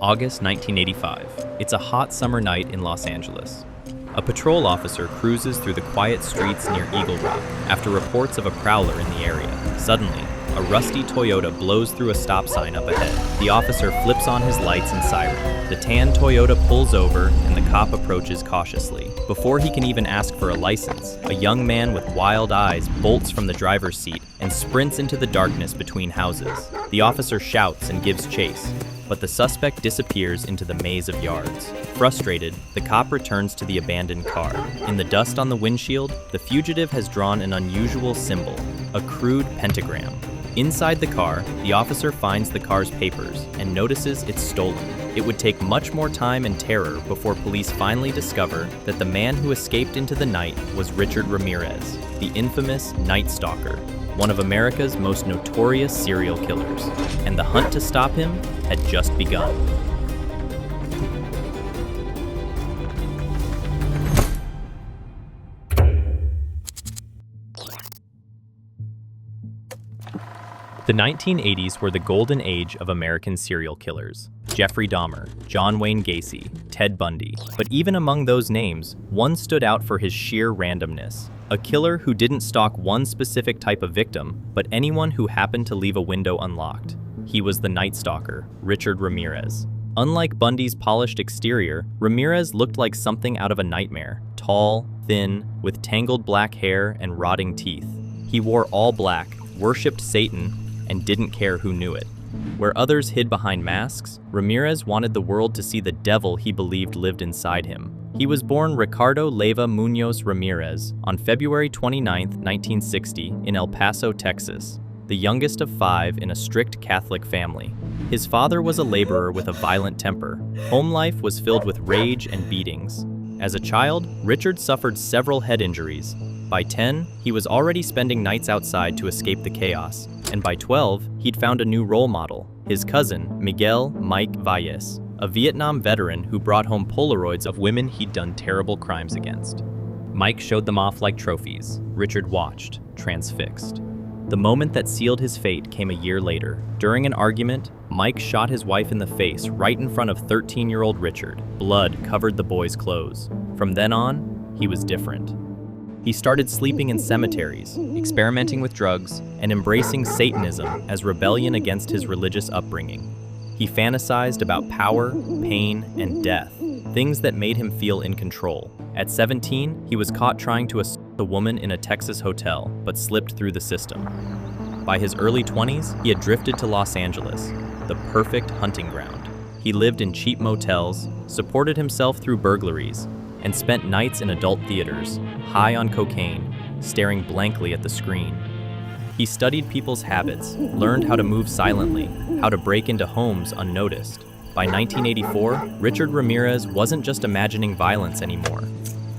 August 1985. It's a hot summer night in Los Angeles. A patrol officer cruises through the quiet streets near Eagle Rock after reports of a prowler in the area. Suddenly, a rusty Toyota blows through a stop sign up ahead. The officer flips on his lights and siren. The tan Toyota pulls over and the cop approaches cautiously. Before he can even ask for a license, a young man with wild eyes bolts from the driver's seat and sprints into the darkness between houses. The officer shouts and gives chase, but the suspect disappears into the maze of yards. Frustrated, the cop returns to the abandoned car. In the dust on the windshield, the fugitive has drawn an unusual symbol, a crude pentagram. Inside the car, the officer finds the car's papers and notices it's stolen. It would take much more time and terror before police finally discover that the man who escaped into the night was Richard Ramirez, the infamous Night Stalker, one of America's most notorious serial killers, and the hunt to stop him had just begun. The 1980s were the golden age of American serial killers. Jeffrey Dahmer, John Wayne Gacy, Ted Bundy. But even among those names, one stood out for his sheer randomness. A killer who didn't stalk one specific type of victim, but anyone who happened to leave a window unlocked. He was the Night Stalker, Richard Ramirez. Unlike Bundy's polished exterior, Ramirez looked like something out of a nightmare. Tall, thin, with tangled black hair and rotting teeth. He wore all black, worshipped Satan, and didn't care who knew it. Where others hid behind masks, Ramirez wanted the world to see the devil he believed lived inside him. He was born Ricardo Leyva Munoz Ramirez on February 29, 1960, in El Paso, Texas, the youngest of 5 in a strict Catholic family. His father was a laborer with a violent temper. Home life was filled with rage and beatings. As a child, Richard suffered several head injuries. By 10, he was already spending nights outside to escape the chaos, and by 12, he'd found a new role model, his cousin, Miguel Mike Valles, a Vietnam veteran who brought home Polaroids of women he'd done terrible crimes against. Mike showed them off like trophies. Richard watched, transfixed. The moment that sealed his fate came a year later. During an argument, Mike shot his wife in the face right in front of 13-year-old Richard. Blood covered the boy's clothes. From then on, he was different. He started sleeping in cemeteries, experimenting with drugs, and embracing Satanism as rebellion against his religious upbringing. He fantasized about power, pain, and death, things that made him feel in control. At 17, he was caught trying to assault a woman in a Texas hotel, but slipped through the system. By his early 20s, he had drifted to Los Angeles, the perfect hunting ground. He lived in cheap motels, supported himself through burglaries, and spent nights in adult theaters, high on cocaine, staring blankly at the screen. He studied people's habits, learned how to move silently, how to break into homes unnoticed. By 1984, Richard Ramirez wasn't just imagining violence anymore.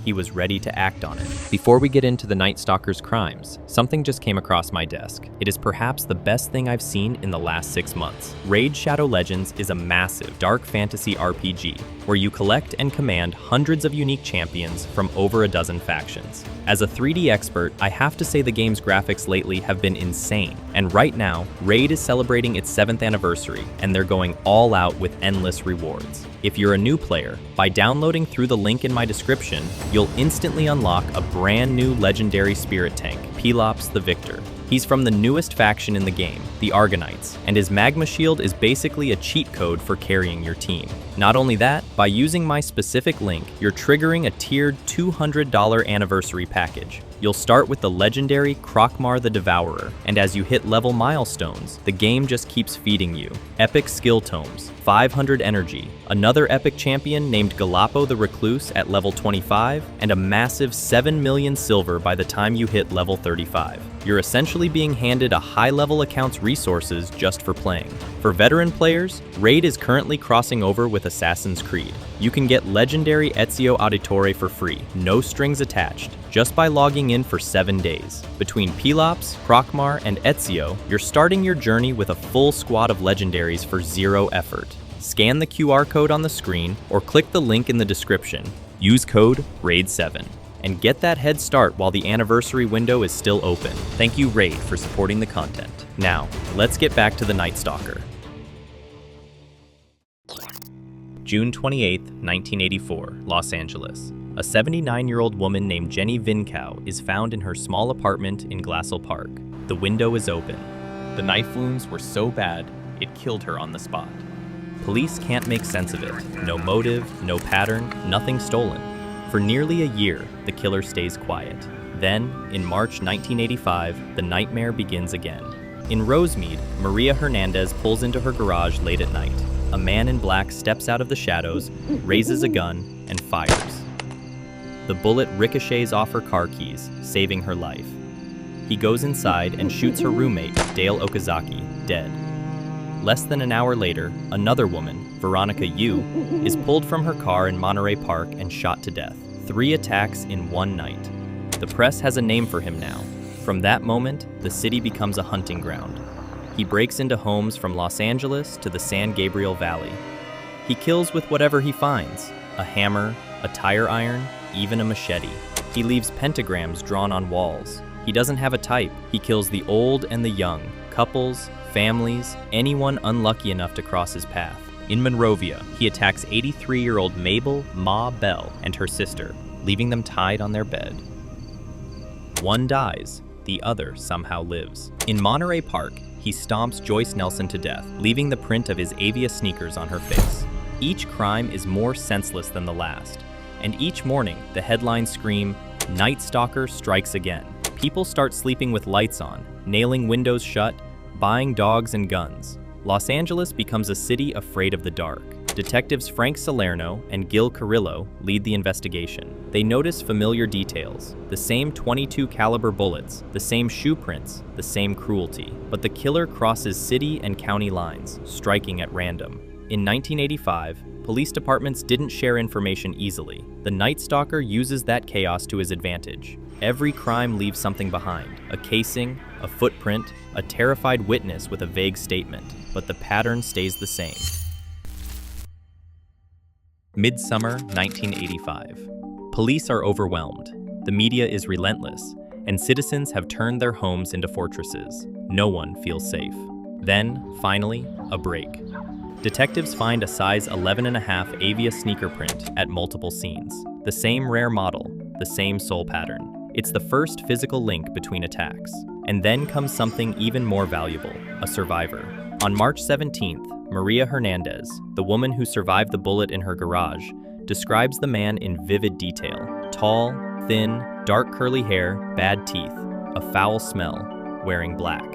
He was ready to act on it. Before we get into the Night Stalker's crimes, something just came across my desk. It is perhaps the best thing I've seen in the last 6 months. Raid Shadow Legends is a massive, dark fantasy RPG where you collect and command hundreds of unique champions from over a dozen factions. As a 3D expert, I have to say the game's graphics lately have been insane. And right now, Raid is celebrating its 7th anniversary, and they're going all out with endless rewards. If you're a new player, by downloading through the link in my description, you'll instantly unlock a brand new legendary spirit tank, Pelops the Victor. He's from the newest faction in the game, the Argonites, and his magma shield is basically a cheat code for carrying your team. Not only that, by using my specific link, you're triggering a tiered $200 anniversary package. You'll start with the legendary Krok'mar the Devourer, and as you hit level milestones, the game just keeps feeding you. Epic skill tomes, 500 energy, another epic champion named Galapo the Recluse at level 25, and a massive 7 million silver by the time you hit level 35. You're essentially being handed a high-level account's resources just for playing. For veteran players, Raid is currently crossing over with Assassin's Creed. You can get legendary Ezio Auditore for free, no strings attached, just by logging in for 7 days. Between Pelops, Krok'mar, and Ezio, you're starting your journey with a full squad of legendaries for 0 effort. Scan the QR code on the screen or click the link in the description. Use code RAID7 and get that head start while the anniversary window is still open. Thank you, Raid, for supporting the content. Now, let's get back to the Night Stalker. June 28, 1984, Los Angeles. A 79-year-old woman named Jenny Vinkow is found in her small apartment in Glassell Park. The window is open. The knife wounds were so bad, it killed her on the spot. Police can't make sense of it. No motive, no pattern, nothing stolen. For nearly a year, the killer stays quiet. Then, in March 1985, the nightmare begins again. In Rosemead, Maria Hernandez pulls into her garage late at night. A man in black steps out of the shadows, raises a gun, and fires. The bullet ricochets off her car keys, saving her life. He goes inside and shoots her roommate, Dale Okazaki, dead. Less than an hour later, another woman, Veronica Yu, is pulled from her car in Monterey Park and shot to death. 3 attacks in one night. The press has a name for him now. From that moment, the city becomes a hunting ground. He breaks into homes from Los Angeles to the San Gabriel Valley. He kills with whatever he finds: a hammer, a tire iron, even a machete. He leaves pentagrams drawn on walls. He doesn't have a type. He kills the old and the young, couples, families, anyone unlucky enough to cross his path. In Monrovia, he attacks 83-year-old Mabel Ma Bell and her sister, leaving them tied on their bed. One dies, the other somehow lives. In Monterey Park, he stomps Joyce Nelson to death, leaving the print of his Avia sneakers on her face. Each crime is more senseless than the last, and each morning the headlines scream, "Night Stalker strikes again." People start sleeping with lights on, nailing windows shut, buying dogs and guns. Los Angeles becomes a city afraid of the dark. Detectives Frank Salerno and Gil Carrillo lead the investigation. They notice familiar details: the same .22 caliber bullets, the same shoe prints, the same cruelty. But the killer crosses city and county lines, striking at random. In 1985, police departments didn't share information easily. The Night Stalker uses that chaos to his advantage. Every crime leaves something behind: a casing, a footprint, a terrified witness with a vague statement. But the pattern stays the same. Midsummer 1985. Police are overwhelmed. The media is relentless, and citizens have turned their homes into fortresses. No one feels safe. Then, finally, a break. Detectives find a size 11.5 Avia sneaker print at multiple scenes. The same rare model, the same sole pattern. It's the first physical link between attacks. And then comes something even more valuable: a survivor. On March 17th, Maria Hernandez, the woman who survived the bullet in her garage, describes the man in vivid detail: tall, thin, dark curly hair, bad teeth, a foul smell, wearing black.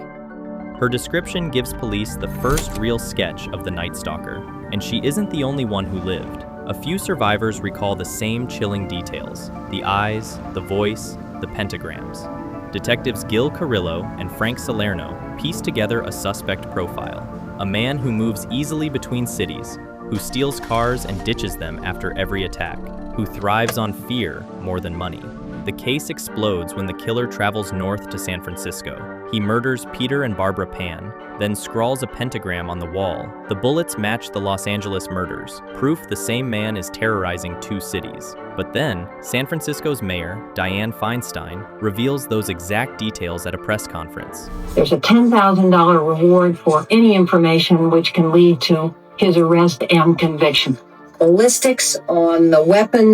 Her description gives police the first real sketch of the Night Stalker, and she isn't the only one who lived. A few survivors recall the same chilling details: the eyes, the voice, the pentagrams. Detectives Gil Carrillo and Frank Salerno piece together a suspect profile: a man who moves easily between cities, who steals cars and ditches them after every attack, who thrives on fear more than money. The case explodes when the killer travels north to San Francisco. He murders Peter and Barbara Pan, then scrawls a pentagram on the wall. The bullets match the Los Angeles murders, proof the same man is terrorizing 2 cities. But then, San Francisco's mayor, Dianne Feinstein, reveals those exact details at a press conference. There's a $10,000 reward for any information which can lead to his arrest and conviction. Ballistics on the weapon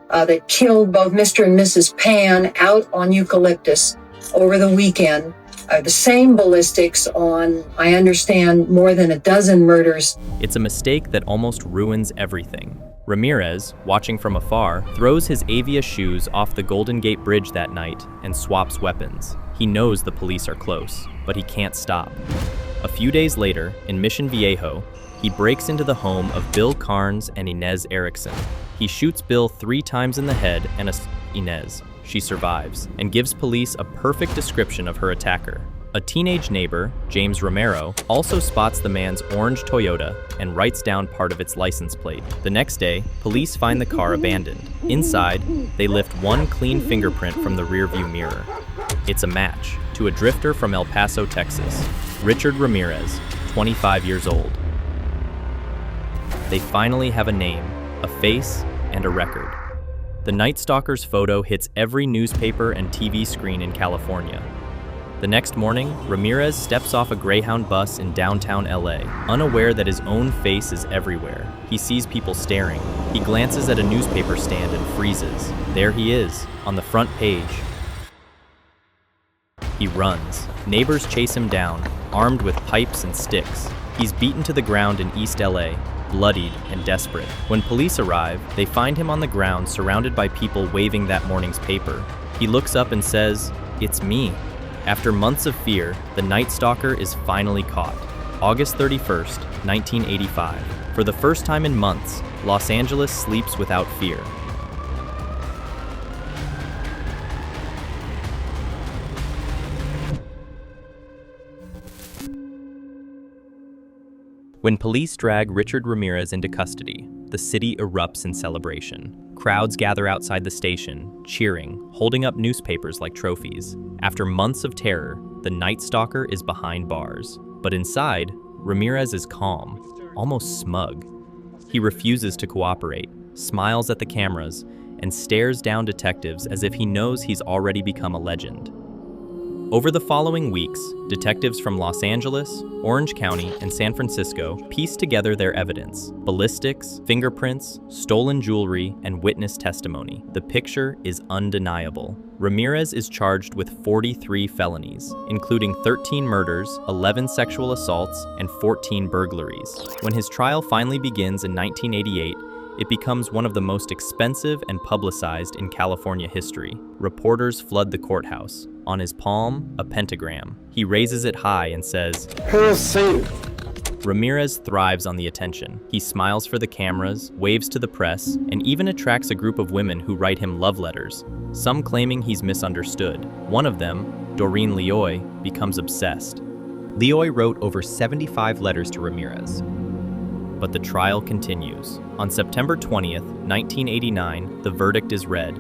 that killed both Mr. and Mrs. Pan out on Eucalyptus over the weekend are the same ballistics on, I understand, more than a dozen murders. It's a mistake that almost ruins everything. Ramirez, watching from afar, throws his Avia shoes off the Golden Gate Bridge that night and swaps weapons. He knows the police are close, but he can't stop. A few days later, in Mission Viejo, he breaks into the home of Bill Carnes and Inez Erickson. He shoots Bill 3 times in the head and Inez. She survives and gives police a perfect description of her attacker. A teenage neighbor, James Romero, also spots the man's orange Toyota and writes down part of its license plate. The next day, police find the car abandoned. Inside, they lift one clean fingerprint from the rearview mirror. It's a match to a drifter from El Paso, Texas, Richard Ramirez, 25 years old. They finally have a name, a face, and a record. The Night Stalker's photo hits every newspaper and TV screen in California. The next morning, Ramirez steps off a Greyhound bus in downtown LA, unaware that his own face is everywhere. He sees people staring. He glances at a newspaper stand and freezes. There he is, on the front page. He runs. Neighbors chase him down, armed with pipes and sticks. He's beaten to the ground in East LA, bloodied and desperate. When police arrive, they find him on the ground surrounded by people waving that morning's paper. He looks up and says, "It's me." After months of fear, the Night Stalker is finally caught. August 31st, 1985. For the first time in months, Los Angeles sleeps without fear. When police drag Richard Ramirez into custody, the city erupts in celebration. Crowds gather outside the station, cheering, holding up newspapers like trophies. After months of terror, the Night Stalker is behind bars. But inside, Ramirez is calm, almost smug. He refuses to cooperate, smiles at the cameras, and stares down detectives as if he knows he's already become a legend. Over the following weeks, detectives from Los Angeles, Orange County, and San Francisco piece together their evidence: ballistics, fingerprints, stolen jewelry, and witness testimony. The picture is undeniable. Ramirez is charged with 43 felonies, including 13 murders, 11 sexual assaults, and 14 burglaries. When his trial finally begins in 1988, it becomes one of the most expensive and publicized in California history. Reporters flood the courthouse. On his palm, a pentagram. He raises it high and says, "Hail Satan." Ramirez thrives on the attention. He smiles for the cameras, waves to the press, and even attracts a group of women who write him love letters, some claiming he's misunderstood. One of them, Doreen Leoy, becomes obsessed. Leoy wrote over 75 letters to Ramirez. But the trial continues. On September 20th, 1989, the verdict is read.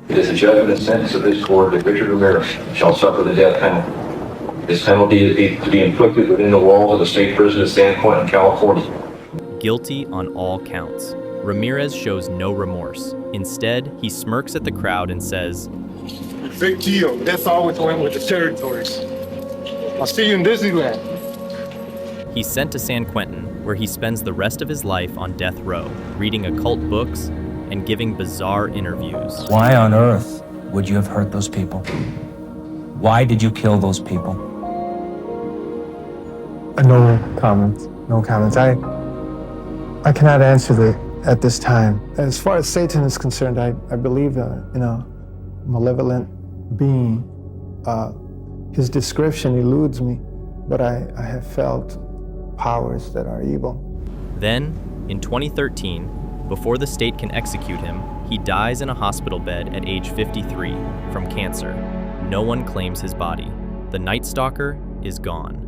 It is the judgment and sentence of this court that Richard Ramirez shall suffer the death penalty. This penalty is to be inflicted within the walls of the state prison of San Quentin, California. Guilty on all counts. Ramirez shows no remorse. Instead, he smirks at the crowd and says, Big deal. That's always went with the territories. I'll see you in Disneyland. He's sent to San Quentin, where he spends the rest of his life on death row, reading occult books and giving bizarre interviews. Why on earth would you have hurt those people? Why did you kill those people? No comments. No comments. I cannot answer that at this time. As far as Satan is concerned, I believe in a malevolent being. His description eludes me, but I have felt powers that are evil. Then, in 2013, before the state can execute him, he dies in a hospital bed at age 53 from cancer. No one claims his body. The Night Stalker is gone.